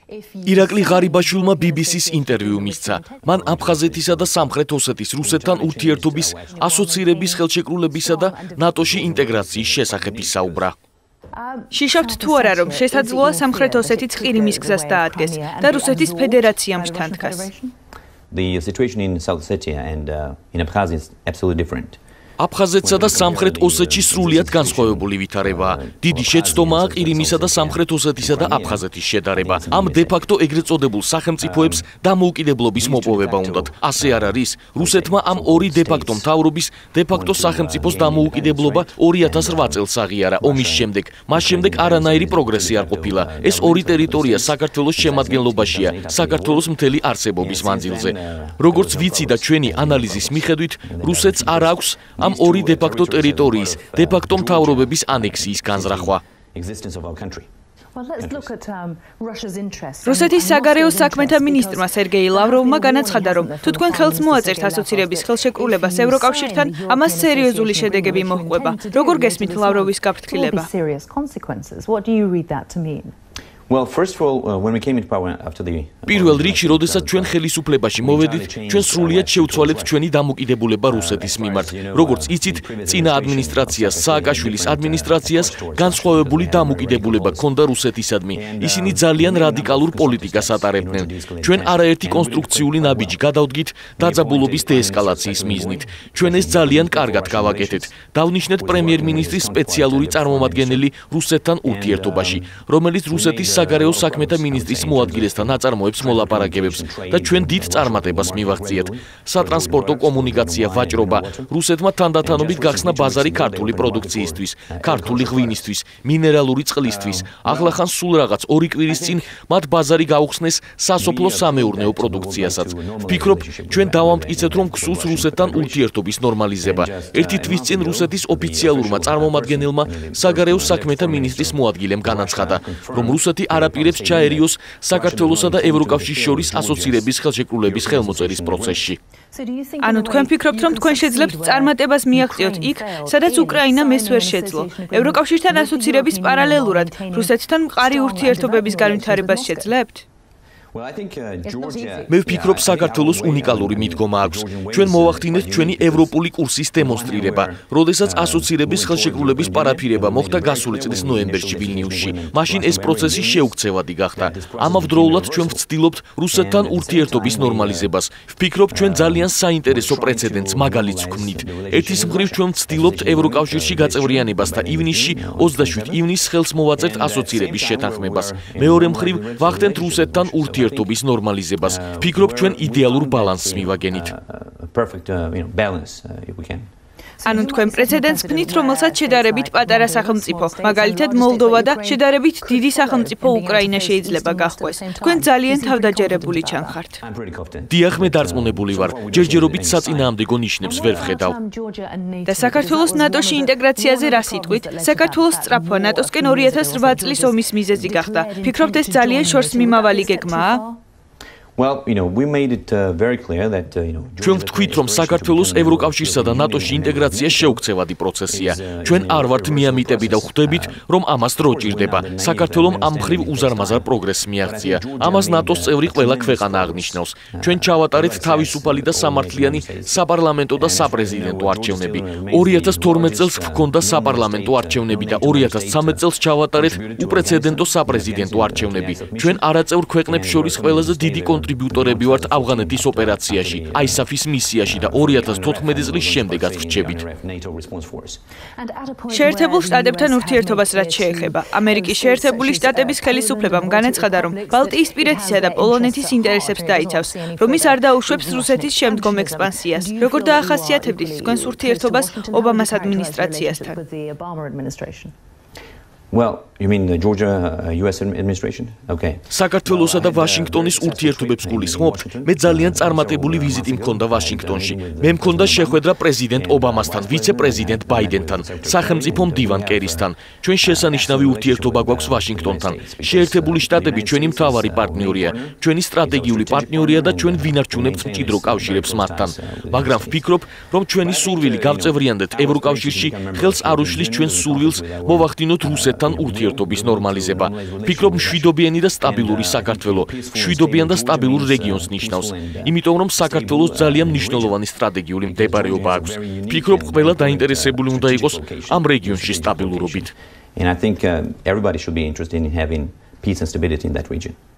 ირაკლი ღარიბაშვილმა BBC-ს ინტერვიუ მისცა. მან აფხაზეთისა და სამხრეთ ოსეთის რუსეთთან ურთიერთობის ასოცირების ხელშეკრულებისა და ნატოში ინტეგრაციის შესახებ ისაუბრა. შიშობთ თუ არა, რომ შესაძლოა სამხრეთ ოსეთიც ყირიმის გზას დაადგეს და რუსეთის ფედერაციამ შთანთქას. The situation in South Ossetia and in Abkhazia is absolutely different. აფხაზეთსა და სამხრეთ ოსეთში სრულიად განსხვავებული ვითარებაა. დიდი შეცდომაა ყირიმისა და სამხრეთ ოსეთისა და აფხაზეთის შედარება. ამ დე-ფაქტო ეგრეთ წოდებულ სახელმწიფოებს დამოუკიდებლობის მოპოვება უნდათ. ასე არ არის. რუსეთმა ამ ორი დე-ფაქტო მთავრობის დე-ფაქტო სახელმწიფოს დამოუკიდებლობა 2008 წელს აღიარა ომის შემდეგ. მას შემდეგ არანაირი პროგრესი არ ყოფილა. ეს ორი ტერიტორია საქართველოს შემადგენლობაშია, საქართველოს მთელი არსებობის მანძილზე. როგორც ვიცი და ჩვენი ანალიზის მიხედვით, რუსეთს არ აქვს ამ ორი დე-ფაქტო ტერიტორიის დე-ფაქტო მთავრობების ანექსიის განზრახვა. რუსეთის საგარეო საქმეთა მინისტრმა სერგეი ლავროვმა განაცხადა, რომ თუ თქვენ ხელს მოაწერთ ასოცირების ხელშეკრულებას ევროკავშირთან, ამას სერიოზული შედეგები მოჰყვება. როგორ გესმით ლავროვის გაფრთხილება? Well, first of all, when we came into power after the პირველ რიგში, როდესაც ჩვენ ხელისუფლებაში მოვედით, ჩვენ სრულიად შევცვალეთ ჩვენი დამოკიდებულება რუსეთის მიმართ. როგორც იცით, წინა ადმინისტრაციას, სააკაშვილის ადმინისტრაციას განსხვავებული დამოკიდებულება ჰქონდა რუსეთისადმი. ისინი ძალიან რადიკალურ პოლიტიკას ატარებდნენ. ჩვენ არაერთი კონსტრუქციული ნაბიჯი გადავდგით დაძაბულობის დეესკალაციის მიზნით. ჩვენ ეს ძალიან კარგად გავაკეთეთ. დავნიშნეთ პრემიერ-მინისტრის სპეციალური წარმომადგენელი რუსეთთან ურთიერთობაში, რომელიც რუსეთის საგარეო საქმეთა მინისტრის მოადგილესთან აწარმოებს მოლაპარაკებებს და ჩვენ დიდ წარმატებას მივაღწიეთ. სატრანსპორტო კომუნიკაცია ვაჭრობა. რუსეთმა თანდათანობით გახსნა ბაზარი ქართული პროდუქციისთვის, ქართული ღვინისთვის, მინერალური წყლისთვის. ახლახან სულ რაღაც 2 კვირის წინ მათ ბაზარი გაუხსნეს სასოფლო-სამეურნეო პროდუქციასაც. ვფიქრობ, ჩვენ დავამტკიცეთ, რომ გსურს რუსეთთან ურთიერთობის ნორმალიზება. ერთი თვის წინ რუსეთის ოფიციალურმა წარმომადგენელმა საგარეო საქმეთა მინისტრის მოადგილემ განაცხადა, რომ რუსეთი არაპირებს ჩაერიოს საქართველოსა და ევროკავშირის შორის ასოცირების ხელშეკრულების ხელმოწერის პროცესში. ანუ თქვენ ფიქრობთ, რომ თქვენ შეძლებთ წარმატებას მიაღწიოთ იქ, სადაც უკრაინა მეს ვერ შეძლო. ევროკავშირთან ასოცირების პარალელურად რუსეთთან მყარი ურთიერთობების განვითარებას შეძლებთ? მე ვფიქრობ, საქართველოს უნიკალური მიდგომა აქვს. ჩვენ მოვახდინეთ ჩვენი ევროპული კურსის დემონსტრირება, როდესაც ასოცირების ხელშეკრულების პარაფირება მოხდა გასული წლის ნოემბერში ვილნიუსში. მაშინ ეს პროცესი შეუქცევადი გახდა. ამავდროულად ჩვენ ვცდილობთ რუსეთთან ურთიერთობის ნორმალიზებას. ვფიქრობ, ჩვენ ძალიან საინტერესო პრეცედენტს მაგალითს ვქმნით. ერთის მხრივ ჩვენ ვცდილობთ ევროკავშირში გაწევრიანებას და ივნისში 27 ივნისს ხელს მოვაწერთ ასოცირების შეთანხმებას. მეორე მხრივ ვახდენთ რუსეთთან ურთიერთობის ნორმალიზებას. ვფიქრობ, ჩვენ იდეალურ ბალანსს მივაგენით. ანუ თქვენ პრეცედენტს ფნით, რომელსაც შედარებით პატარა სახელმწიფო, მაგალითად მოლდოვა და შედარებით დიდი სახელმწიფო უკრაინა შეიძლება გაჰყვეს. თქვენ ძალიან თავდაჯერებული ჩანხართ. დიახ, მე დარწმუნებული ვარ. ჯერჯერობით საწინააღმდეგო ნიშნებს ვერ ვხედავ. და საქართველოს ნატოში ინტეგრაციაზე რა სიტყვით? საქართველოს სწრაფვა ნატოსკენ 2008 წლის ომის მიზეზი გახდა. ფიქრობთ, ეს ძალიან შორს მიმავალი გეგმაა? Well, we made it very clear that ჩვენ ვთქვით, რომ საქართველოს ევროკავშირსა და ნატოში ინტეგრაცია შეუქცევადი პროცესია. ჩვენ არ ვართ მიამიტები და ვხვდებით, რომ ამას დრო ჭირდება. საქართველომ ამ მხრივ უზარმაზარ პროგრესს მიაღწია. ამას ნატოს წევრი ყველა ქვეყანა აღნიშნავს. ჩვენ ჩავატარეთ თავისუფალი და სამართლიანი საპარლამენტო და საპრეზიდენტო არჩევნები. 2012 წელს გვქონდა საპარლამენტო არჩევნები და 2013 წელს ჩავატარეთ უპრეცედენტო საპრეზიდენტო არჩევნები. ჩვენ არაწევრ ქვეყნებს შორის ყველაზე დიდი კონტრიბიუტორები ვართ ავღანეთის ოპერაციაში, ISAF-ის მისიაში და 2014 წლის შემდეგაც ვრჩებით. შეერთებულ შტატებთან ურთიერთობას რაც შეეხება, ამერიკის შეერთებული შტატების ხელისუფლებამ განაცხადა, რომ ბალტიისპირეთისა და პოლონეთის ინტერესებს დაიცავს, რომ ის არ დაუშვებს რუსეთის შემდგომ ექსპანსიას. როგორ დაახასიათებდით თქვენს ურთიერთობას ობამას ადმინისტრაციასთან? Well, you mean the Georgia US administration? Okay. საქართველოსა და ვაშინგტონის ურთიერთობებს გულისხმობთ. მე ძალიან წარმატებული ვიზიტი მქონდა ვაშინგტონში. მე მქონდა შეხვედრა პრეზიდენტ ობამასთან, ვიცე-პრეზიდენტ ბაიდენთან, სახელმწიფო მდივან კერისთან. ჩვენ შესანიშნავი ურთიერთობა გვაქვს ვაშინგტონთან. შეერთებული შტატები ჩვენი მთავარი პარტნიორია, ჩვენი სტრატეგიული პარტნიორია და ჩვენ ვინარჩუნებთ მჭიდრო კავშირებს მათთან. მაგრამ ვფიქრობ, რომ ჩვენი სურვილი გავწევრიანდეთ ევროკავშირში ხელს არ უშლის ჩვენს სურვილს მოვახდინოთ რუსეთთან ქვეყნებთან ურთიერთობის ნორმალიზება. Ფიქრობ, მშვიდობიანი და სტაბილური საქართველო, მშვიდობიან და სტაბილურ რეგიონს ნიშნავს. იმიტომ რომ საქართველოს ძალიან მნიშვნელოვანი სტრატეგიული მდებარეობა აქვს. Ფიქრობ, ყველა დაინტერესებული უნდა იყოს ამ რეგიონში სტაბილურობით. And I think everybody should be interested in having peace and stability in that region.